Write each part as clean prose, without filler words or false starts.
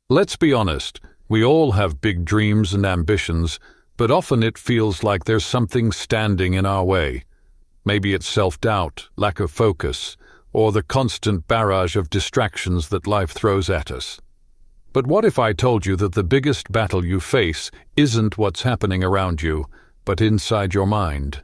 Let's be honest, we all have big dreams and ambitions, but often it feels like there's something standing in our way. Maybe it's self-doubt, lack of focus, or the constant barrage of distractions that life throws at us. But what if I told you that the biggest battle you face isn't what's happening around you, but inside your mind?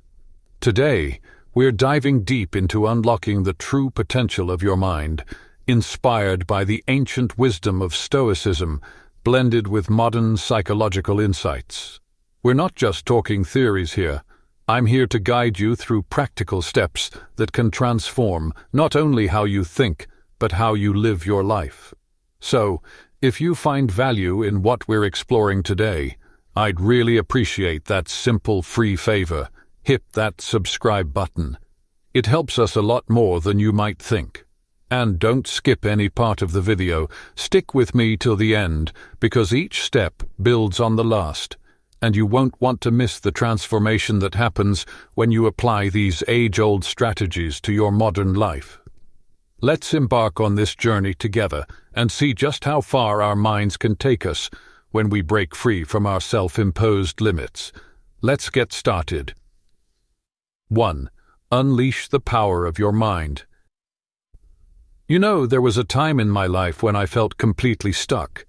Today, we're diving deep into unlocking the true potential of your mind, inspired by the ancient wisdom of Stoicism, blended with modern psychological insights. We're not just talking theories here. I'm here to guide you through practical steps that can transform not only how you think, but how you live your life. So, if you find value in what we're exploring today, I'd really appreciate that simple free favor. Hit that subscribe button. It helps us a lot more than you might think. And don't skip any part of the video. Stick with me till the end, because each step builds on the last, and you won't want to miss the transformation that happens when you apply these age-old strategies to your modern life. Let's embark on this journey together and see just how far our minds can take us when we break free from our self-imposed limits. Let's get started. 1. Unleash the power of your mind. You know, there was a time in my life when I felt completely stuck.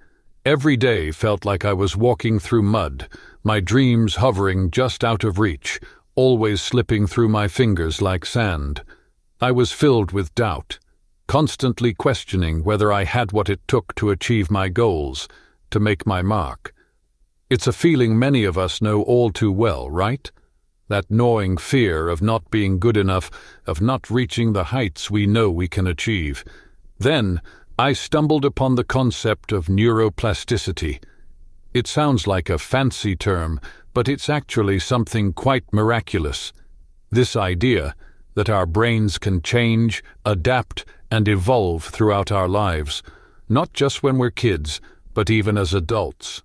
Every day felt like I was walking through mud, my dreams hovering just out of reach, always slipping through my fingers like sand. I was filled with doubt, constantly questioning whether I had what it took to achieve my goals, to make my mark. It's a feeling many of us know all too well, right? That gnawing fear of not being good enough, of not reaching the heights we know we can achieve. Then, I stumbled upon the concept of neuroplasticity. It sounds like a fancy term, but it's actually something quite miraculous. This idea that our brains can change, adapt, and evolve throughout our lives, not just when we're kids, but even as adults.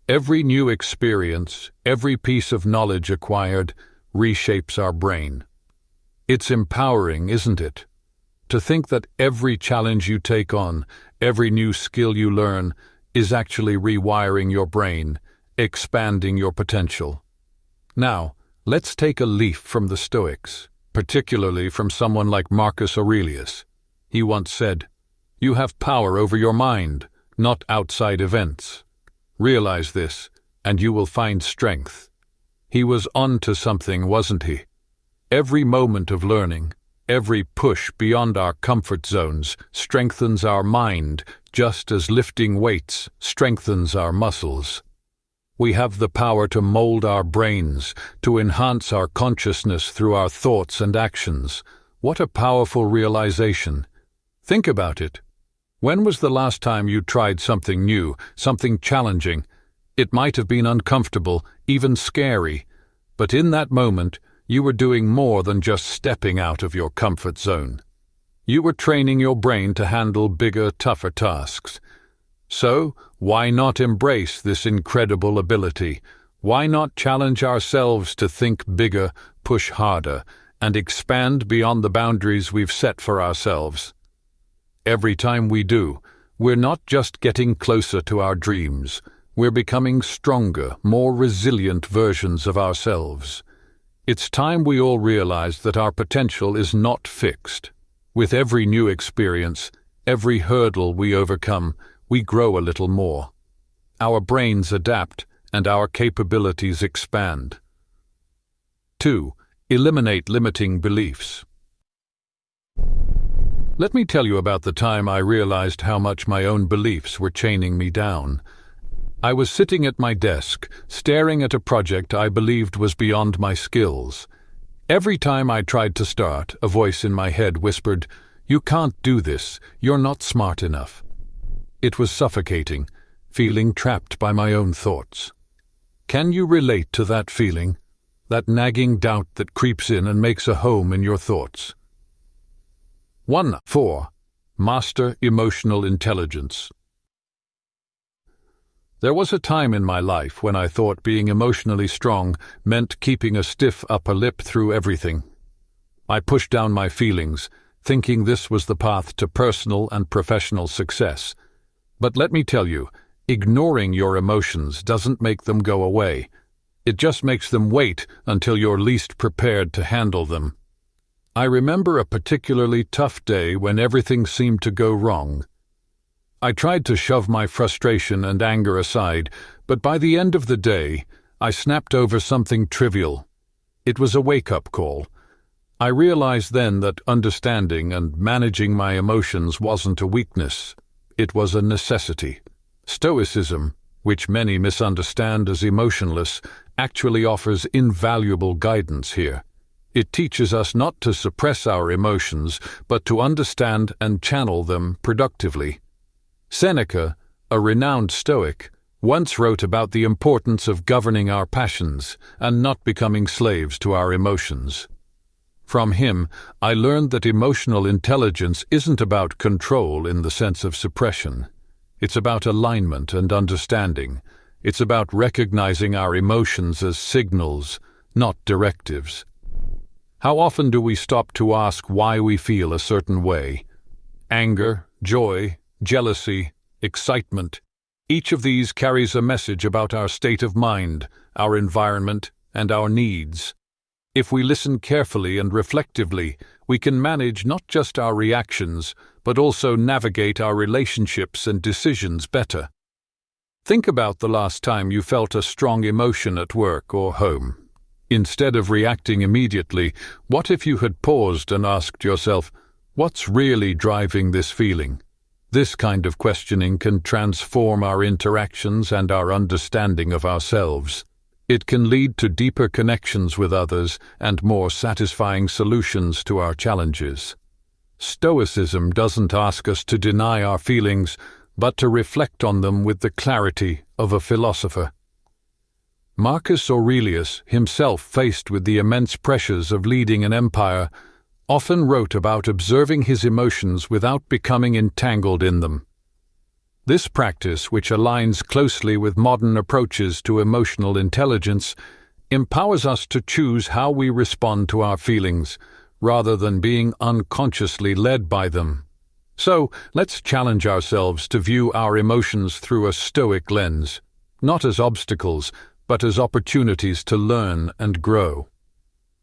Every new experience, every piece of knowledge acquired, reshapes our brain. It's empowering, isn't it? To think that every challenge you take on, every new skill you learn, is actually rewiring your brain, expanding your potential. Now, let's take a leaf from the Stoics, particularly from someone like Marcus Aurelius. He once said, "You have power over your mind, not outside events. Realize this, and you will find strength." He was on to something, wasn't he? Every moment of learning, every push beyond our comfort zones strengthens our mind, just as lifting weights strengthens our muscles. We have the power to mold our brains, to enhance our consciousness through our thoughts and actions. What a powerful realization. Think about it. When was the last time you tried something new, something challenging? It might have been uncomfortable, even scary, but in that moment, you were doing more than just stepping out of your comfort zone. You were training your brain to handle bigger, tougher tasks. So, why not embrace this incredible ability? Why not challenge ourselves to think bigger, push harder, and expand beyond the boundaries we've set for ourselves? Every time we do, we're not just getting closer to our dreams, we're becoming stronger, more resilient versions of ourselves. It's time we all realize that our potential is not fixed. With every new experience, every hurdle we overcome, we grow a little more. Our brains adapt, and our capabilities expand. 2. Eliminate limiting beliefs. Let me tell you about the time I realized how much my own beliefs were chaining me down. I was sitting at my desk, staring at a project I believed was beyond my skills. Every time I tried to start, a voice in my head whispered, "You can't do this, you're not smart enough." It was suffocating, feeling trapped by my own thoughts. Can you relate to that feeling? That nagging doubt that creeps in and makes a home in your thoughts? 4. Master emotional intelligence. There was a time in my life when I thought being emotionally strong meant keeping a stiff upper lip through everything. I pushed down my feelings, thinking this was the path to personal and professional success. But let me tell you, ignoring your emotions doesn't make them go away. It just makes them wait until you're least prepared to handle them. I remember a particularly tough day when everything seemed to go wrong. I tried to shove my frustration and anger aside, but by the end of the day, I snapped over something trivial. It was a wake-up call. I realized then that understanding and managing my emotions wasn't a weakness. It was a necessity. Stoicism, which many misunderstand as emotionless, actually offers invaluable guidance here. It teaches us not to suppress our emotions, but to understand and channel them productively. Seneca, a renowned Stoic, once wrote about the importance of governing our passions and not becoming slaves to our emotions. From him, I learned that emotional intelligence isn't about control in the sense of suppression. It's about alignment and understanding. It's about recognizing our emotions as signals, not directives. How often do we stop to ask why we feel a certain way? Anger, joy, jealousy, excitement. Each of these carries a message about our state of mind, our environment, and our needs. If we listen carefully and reflectively, we can manage not just our reactions, but also navigate our relationships and decisions better. Think about the last time you felt a strong emotion at work or home. Instead of reacting immediately, what if you had paused and asked yourself, what's really driving this feeling? This kind of questioning can transform our interactions and our understanding of ourselves. It can lead to deeper connections with others and more satisfying solutions to our challenges. Stoicism doesn't ask us to deny our feelings, but to reflect on them with the clarity of a philosopher. Marcus Aurelius, himself faced with the immense pressures of leading an empire, often wrote about observing his emotions without becoming entangled in them. This practice, which aligns closely with modern approaches to emotional intelligence, empowers us to choose how we respond to our feelings, rather than being unconsciously led by them. So, let's challenge ourselves to view our emotions through a Stoic lens, not as obstacles, but as opportunities to learn and grow.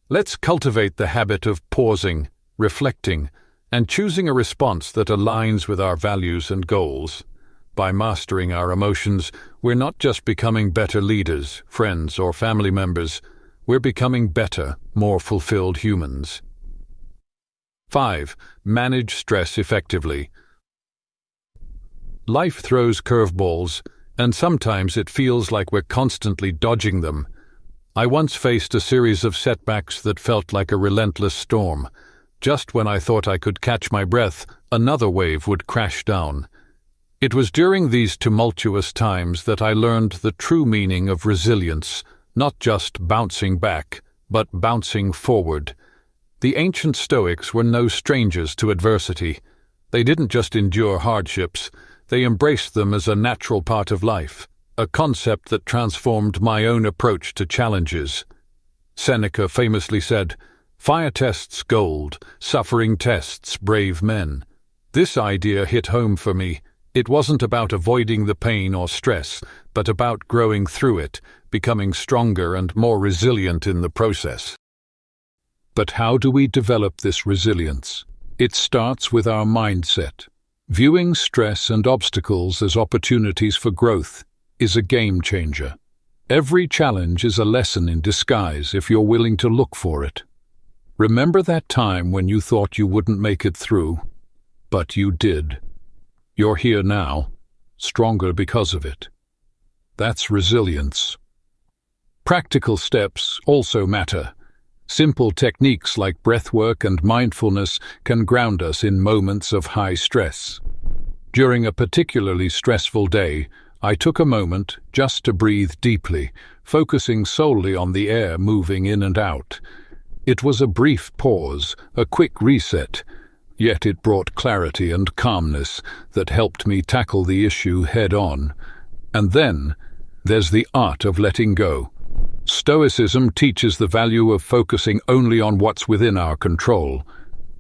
Let's cultivate the habit of pausing, reflecting, and choosing a response that aligns with our values and goals. By mastering our emotions, we're not just becoming better leaders, friends, or family members. We're becoming better, more fulfilled humans. 5. Manage stress effectively. Life throws curveballs, and sometimes it feels like we're constantly dodging them. I once faced a series of setbacks that felt like a relentless storm. Just when I thought I could catch my breath, another wave would crash down. It was during these tumultuous times that I learned the true meaning of resilience, not just bouncing back, but bouncing forward. The ancient Stoics were no strangers to adversity. They didn't just endure hardships, they embraced them as a natural part of life, a concept that transformed my own approach to challenges. Seneca famously said, "Fire tests gold, suffering tests brave men." This idea hit home for me. It wasn't about avoiding the pain or stress, but about growing through it, becoming stronger and more resilient in the process. But how do we develop this resilience? It starts with our mindset. Viewing stress and obstacles as opportunities for growth is a game changer. Every challenge is a lesson in disguise if you're willing to look for it. Remember that time when you thought you wouldn't make it through, but you did. You're here now, stronger because of it. That's resilience. Practical steps also matter. Simple techniques like breathwork and mindfulness can ground us in moments of high stress. During a particularly stressful day, I took a moment just to breathe deeply, focusing solely on the air moving in and out. It was a brief pause, a quick reset, yet it brought clarity and calmness that helped me tackle the issue head-on. And then, there's the art of letting go. Stoicism teaches the value of focusing only on what's within our control.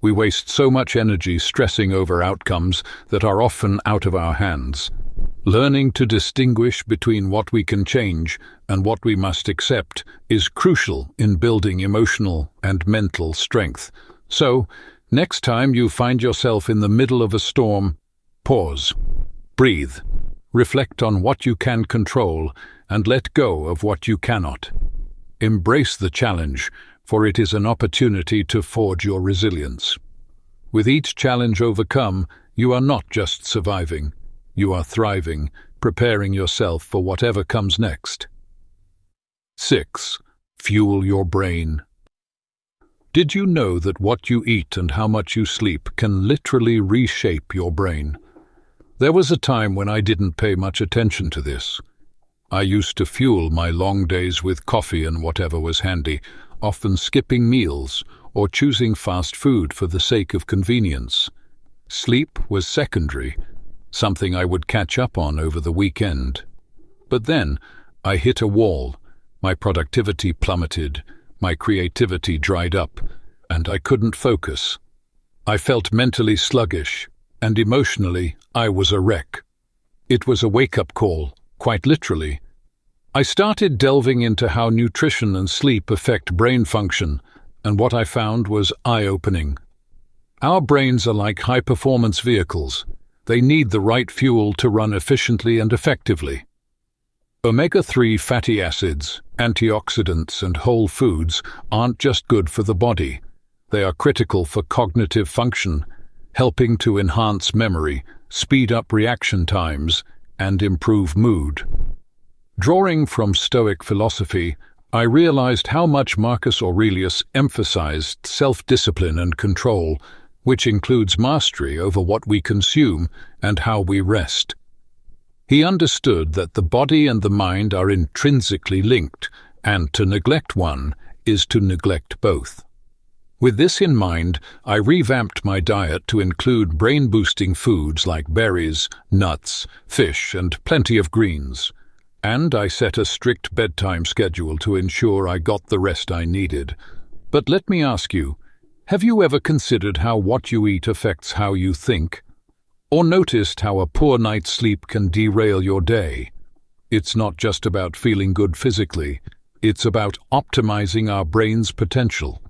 We waste so much energy stressing over outcomes that are often out of our hands. Learning to distinguish between what we can change and what we must accept is crucial in building emotional and mental strength. So, next time you find yourself in the middle of a storm, pause, breathe, reflect on what you can control, and let go of what you cannot. Embrace the challenge, for it is an opportunity to forge your resilience. With each challenge overcome, you are not just surviving. You are thriving, preparing yourself for whatever comes next. 6. Fuel your brain. Did you know that what you eat and how much you sleep can literally reshape your brain? There was a time when I didn't pay much attention to this. I used to fuel my long days with coffee and whatever was handy, often skipping meals or choosing fast food for the sake of convenience. Sleep was secondary, something I would catch up on over the weekend. But then, I hit a wall. My productivity plummeted, my creativity dried up, and I couldn't focus. I felt mentally sluggish, and emotionally, I was a wreck. It was a wake-up call, quite literally. I started delving into how nutrition and sleep affect brain function, and what I found was eye-opening. Our brains are like high-performance vehicles. They need the right fuel to run efficiently and effectively. Omega-3 fatty acids, antioxidants, and whole foods aren't just good for the body. They are critical for cognitive function, helping to enhance memory, speed up reaction times, and improve mood. Drawing from Stoic philosophy, I realized how much Marcus Aurelius emphasized self-discipline and control, which includes mastery over what we consume and how we rest. He understood that the body and the mind are intrinsically linked, and to neglect one is to neglect both. With this in mind, I revamped my diet to include brain-boosting foods like berries, nuts, fish, and plenty of greens. And I set a strict bedtime schedule to ensure I got the rest I needed. But let me ask you, have you ever considered how what you eat affects how you think? Or noticed how a poor night's sleep can derail your day? It's not just about feeling good physically, it's about optimizing our brain's potential.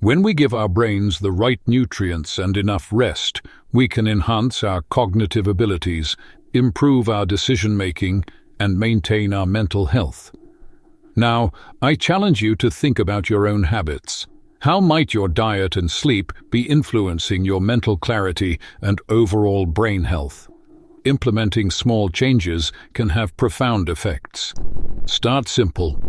When we give our brains the right nutrients and enough rest, we can enhance our cognitive abilities, improve our decision-making, and maintain our mental health. Now, I challenge you to think about your own habits. How might your diet and sleep be influencing your mental clarity and overall brain health? Implementing small changes can have profound effects. Start simple.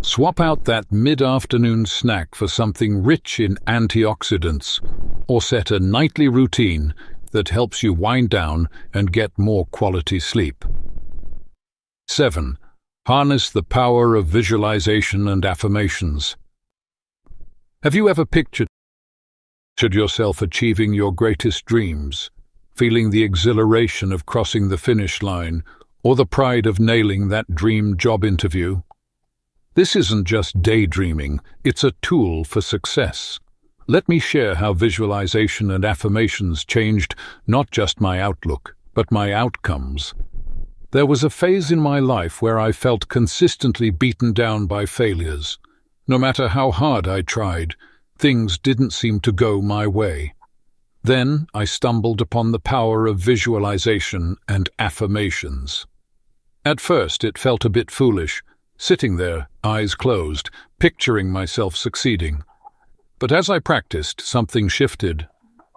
Swap out that mid-afternoon snack for something rich in antioxidants, or set a nightly routine that helps you wind down and get more quality sleep. 7. Harness the power of visualization and affirmations. Have you ever pictured yourself achieving your greatest dreams, feeling the exhilaration of crossing the finish line, or the pride of nailing that dream job interview? This isn't just daydreaming, it's a tool for success. Let me share how visualization and affirmations changed not just my outlook, but my outcomes. There was a phase in my life where I felt consistently beaten down by failures. No matter how hard I tried, things didn't seem to go my way. Then I stumbled upon the power of visualization and affirmations. At first it felt a bit foolish, sitting there, eyes closed, picturing myself succeeding. But as I practiced, something shifted.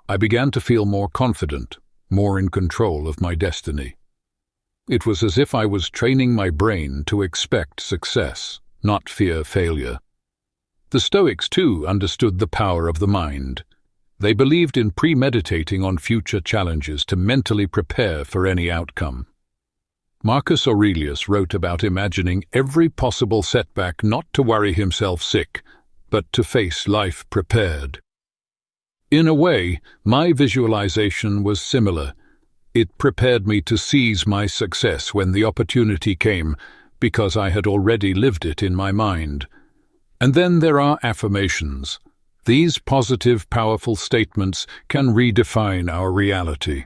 I began to feel more confident, more in control of my destiny. It was as if I was training my brain to expect success, not fear failure. The Stoics, too, understood the power of the mind. They believed in premeditating on future challenges to mentally prepare for any outcome. Marcus Aurelius wrote about imagining every possible setback, not to worry himself sick, but to face life prepared. In a way, my visualization was similar. It prepared me to seize my success when the opportunity came, because I had already lived it in my mind. And then there are affirmations. These positive, powerful statements can redefine our reality.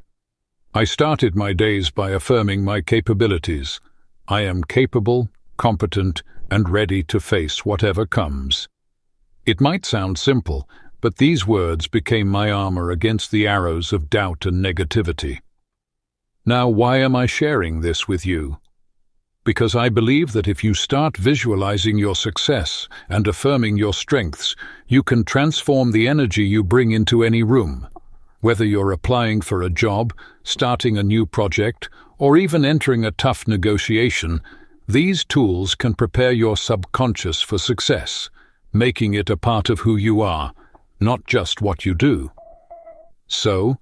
I started my days by affirming my capabilities. I am capable, competent, and ready to face whatever comes. It might sound simple, but these words became my armor against the arrows of doubt and negativity. Now, why am I sharing this with you? Because I believe that if you start visualizing your success and affirming your strengths, you can transform the energy you bring into any room. Whether you're applying for a job, starting a new project, or even entering a tough negotiation, these tools can prepare your subconscious for success, making it a part of who you are, not just what you do. So,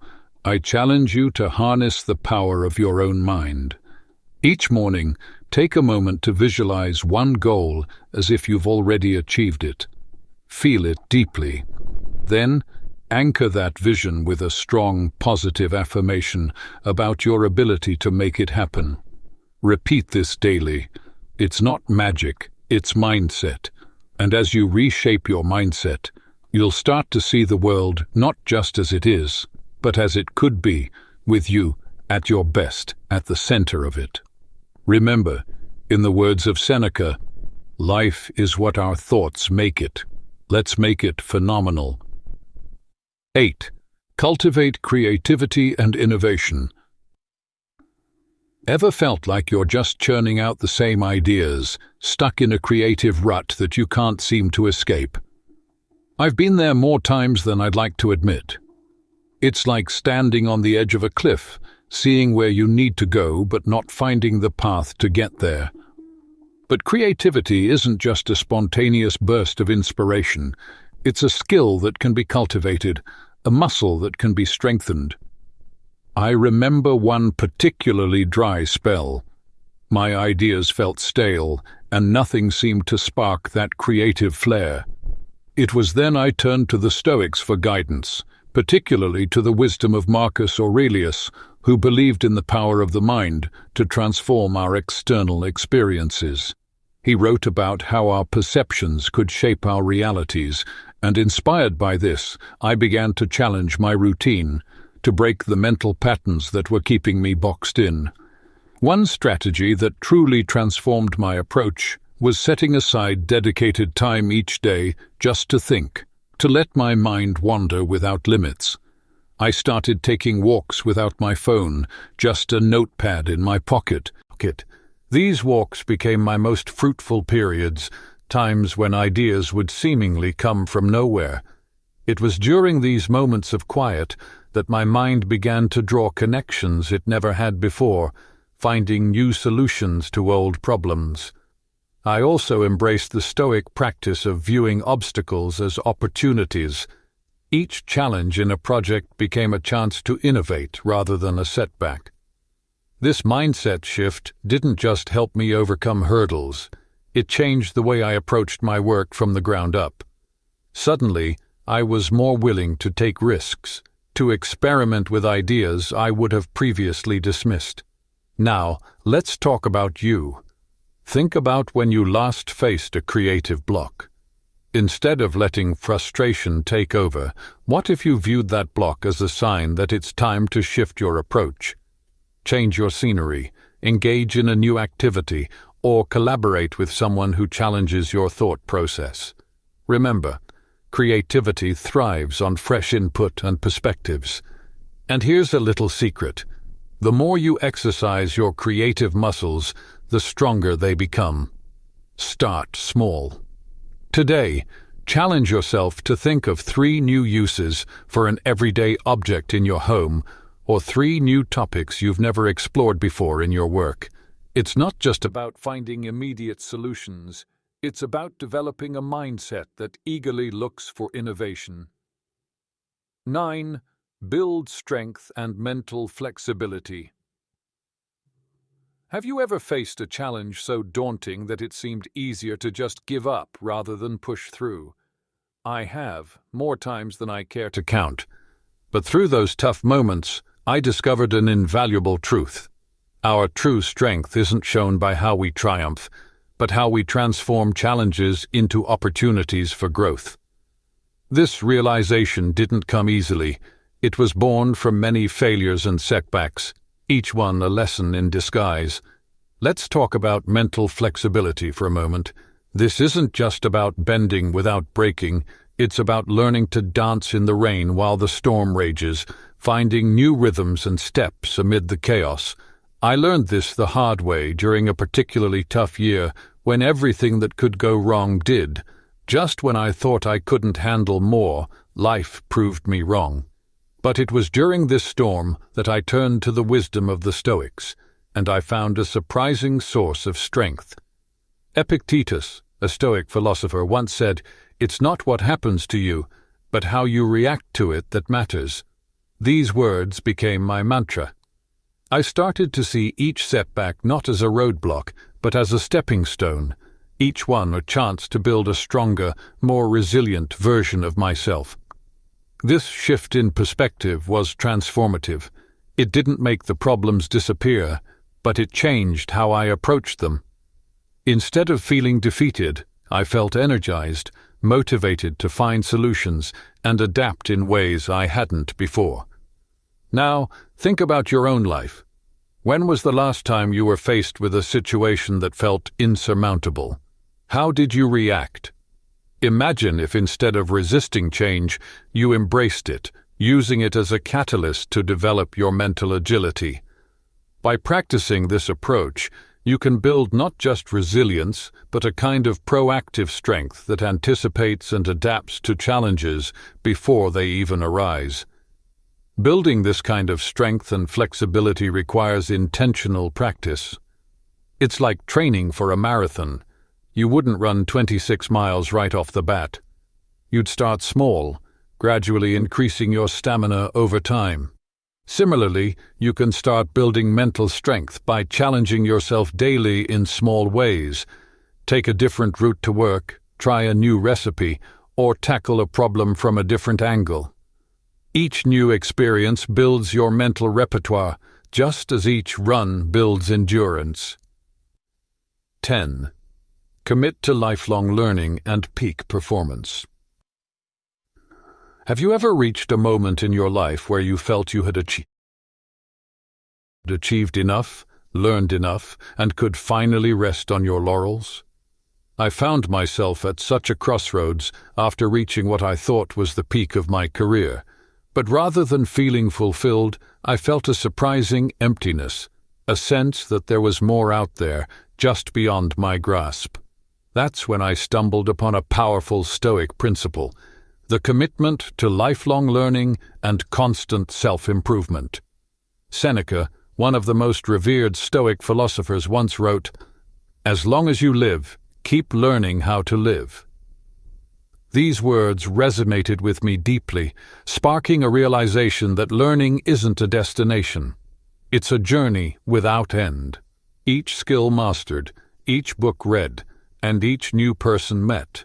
I challenge you to harness the power of your own mind. Each morning, take a moment to visualize one goal as if you've already achieved it. Feel it deeply. Then, anchor that vision with a strong, positive affirmation about your ability to make it happen. Repeat this daily. It's not magic, it's mindset. And as you reshape your mindset, you'll start to see the world not just as it is, but as it could be, with you at your best at the center of it. Remember, in the words of Seneca, life is what our thoughts make it. Let's make it phenomenal. 8. Cultivate creativity and innovation. Ever felt like you're just churning out the same ideas, stuck in a creative rut that you can't seem to escape? I've been there more times than I'd like to admit. It's like standing on the edge of a cliff, seeing where you need to go but not finding the path to get there. But creativity isn't just a spontaneous burst of inspiration. It's a skill that can be cultivated, a muscle that can be strengthened. I remember one particularly dry spell. My ideas felt stale, and nothing seemed to spark that creative flair. It was then I turned to the Stoics for guidance, particularly to the wisdom of Marcus Aurelius, who believed in the power of the mind to transform our external experiences. He wrote about how our perceptions could shape our realities, and inspired by this, I began to challenge my routine, to break the mental patterns that were keeping me boxed in. One strategy that truly transformed my approach was setting aside dedicated time each day just to think, to let my mind wander without limits. I started taking walks without my phone, just a notepad in my pocket. These walks became my most fruitful periods, times when ideas would seemingly come from nowhere. It was during these moments of quiet that my mind began to draw connections it never had before, finding new solutions to old problems. I also embraced the Stoic practice of viewing obstacles as opportunities. Each challenge in a project became a chance to innovate rather than a setback. This mindset shift didn't just help me overcome hurdles, it changed the way I approached my work from the ground up. Suddenly, I was more willing to take risks, to experiment with ideas I would have previously dismissed. Now, let's talk about you. Think about when you last faced a creative block. Instead of letting frustration take over, what if you viewed that block as a sign that it's time to shift your approach? Change your scenery, engage in a new activity, or collaborate with someone who challenges your thought process. Remember, creativity thrives on fresh input and perspectives. And here's a little secret. The more you exercise your creative muscles, the stronger they become. Start small. Today, challenge yourself to think of 3 new uses for an everyday object in your home, or 3 new topics you've never explored before in your work. It's not just about finding immediate solutions. It's about developing a mindset that eagerly looks for innovation. 9. Build strength and mental flexibility. Have you ever faced a challenge so daunting that it seemed easier to just give up rather than push through? I have, more times than I care to count. But through those tough moments, I discovered an invaluable truth. Our true strength isn't shown by how we triumph, but how we transform challenges into opportunities for growth. This realization didn't come easily. It was born from many failures and setbacks, each one a lesson in disguise. Let's talk about mental flexibility for a moment. This isn't just about bending without breaking, it's about learning to dance in the rain while the storm rages, finding new rhythms and steps amid the chaos. I learned this the hard way during a particularly tough year when everything that could go wrong did. Just when I thought I couldn't handle more, life proved me wrong. But it was during this storm that I turned to the wisdom of the Stoics, and I found a surprising source of strength. Epictetus, a Stoic philosopher, once said, "It's not what happens to you, but how you react to it that matters." These words became my mantra. I started to see each setback not as a roadblock, but as a stepping stone, each one a chance to build a stronger, more resilient version of myself. This shift in perspective was transformative. It didn't make the problems disappear, but it changed how I approached them. Instead of feeling defeated, I felt energized, motivated to find solutions and adapt in ways I hadn't before. Now, think about your own life. When was the last time you were faced with a situation that felt insurmountable? How did you react? Imagine if instead of resisting change, you embraced it, using it as a catalyst to develop your mental agility. By practicing this approach, you can build not just resilience, but a kind of proactive strength that anticipates and adapts to challenges before they even arise. Building this kind of strength and flexibility requires intentional practice. It's like training for a marathon. You wouldn't run 26 miles right off the bat. You'd start small, gradually increasing your stamina over time. Similarly, you can start building mental strength by challenging yourself daily in small ways. Take a different route to work, try a new recipe, or tackle a problem from a different angle. Each new experience builds your mental repertoire, just as each run builds endurance. 10. Commit to lifelong learning and peak performance. Have you ever reached a moment in your life where you felt you had achieved enough, learned enough, and could finally rest on your laurels? I found myself at such a crossroads after reaching what I thought was the peak of my career. But rather than feeling fulfilled, I felt a surprising emptiness, a sense that there was more out there, just beyond my grasp. That's when I stumbled upon a powerful Stoic principle: the commitment to lifelong learning and constant self-improvement. Seneca, one of the most revered Stoic philosophers, once wrote, "As long as you live, keep learning how to live." These words resonated with me deeply, sparking a realization that learning isn't a destination. It's a journey without end. Each skill mastered, each book read, and each new person met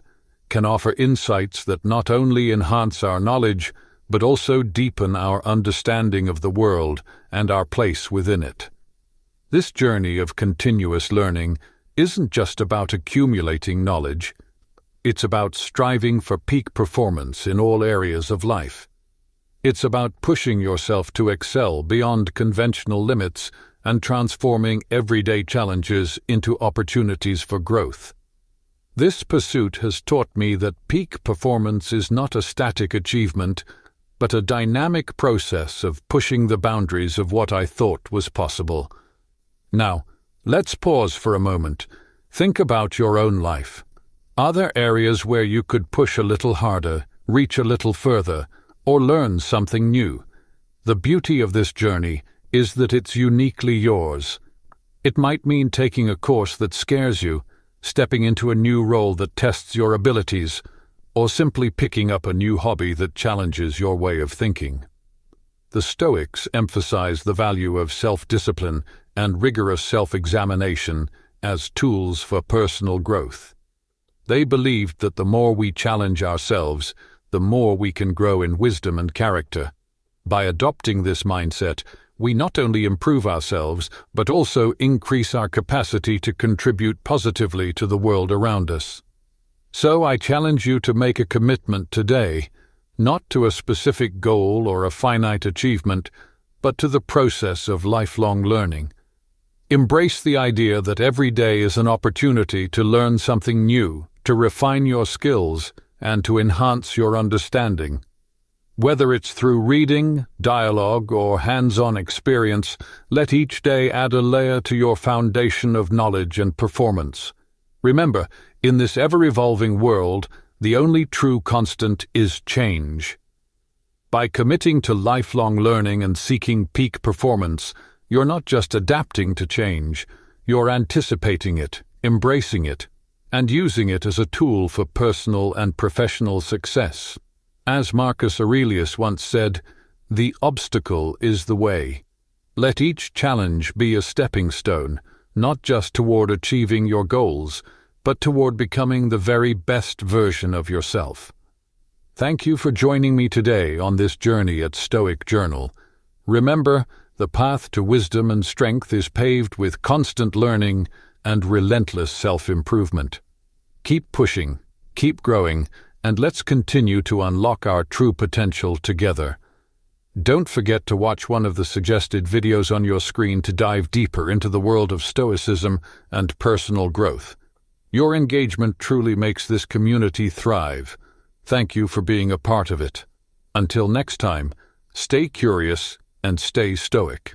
can offer insights that not only enhance our knowledge, but also deepen our understanding of the world and our place within it. This journey of continuous learning isn't just about accumulating knowledge. It's about striving for peak performance in all areas of life. It's about pushing yourself to excel beyond conventional limits and transforming everyday challenges into opportunities for growth. This pursuit has taught me that peak performance is not a static achievement, but a dynamic process of pushing the boundaries of what I thought was possible. Now, let's pause for a moment. Think about your own life. Are there areas where you could push a little harder, reach a little further, or learn something new? The beauty of this journey is that it's uniquely yours. It might mean taking a course that scares you, stepping into a new role that tests your abilities, or simply picking up a new hobby that challenges your way of thinking. The Stoics emphasize the value of self-discipline and rigorous self-examination as tools for personal growth. They believed that the more we challenge ourselves, the more we can grow in wisdom and character. By adopting this mindset, we not only improve ourselves, but also increase our capacity to contribute positively to the world around us. So I challenge you to make a commitment today, not to a specific goal or a finite achievement, but to the process of lifelong learning. Embrace the idea that every day is an opportunity to learn something new, to refine your skills, and to enhance your understanding. Whether it's through reading, dialogue, or hands-on experience, let each day add a layer to your foundation of knowledge and performance. Remember, in this ever-evolving world, the only true constant is change. By committing to lifelong learning and seeking peak performance, you're not just adapting to change, you're anticipating it, embracing it, and using it as a tool for personal and professional success. As Marcus Aurelius once said, "The obstacle is the way." Let each challenge be a stepping stone, not just toward achieving your goals, but toward becoming the very best version of yourself. Thank you for joining me today on this journey at Stoic Journal. Remember, the path to wisdom and strength is paved with constant learning and relentless self-improvement. Keep pushing, keep growing, and let's continue to unlock our true potential together. Don't forget to watch one of the suggested videos on your screen to dive deeper into the world of Stoicism and personal growth. Your engagement truly makes this community thrive. Thank you for being a part of it. Until next time, stay curious and stay stoic.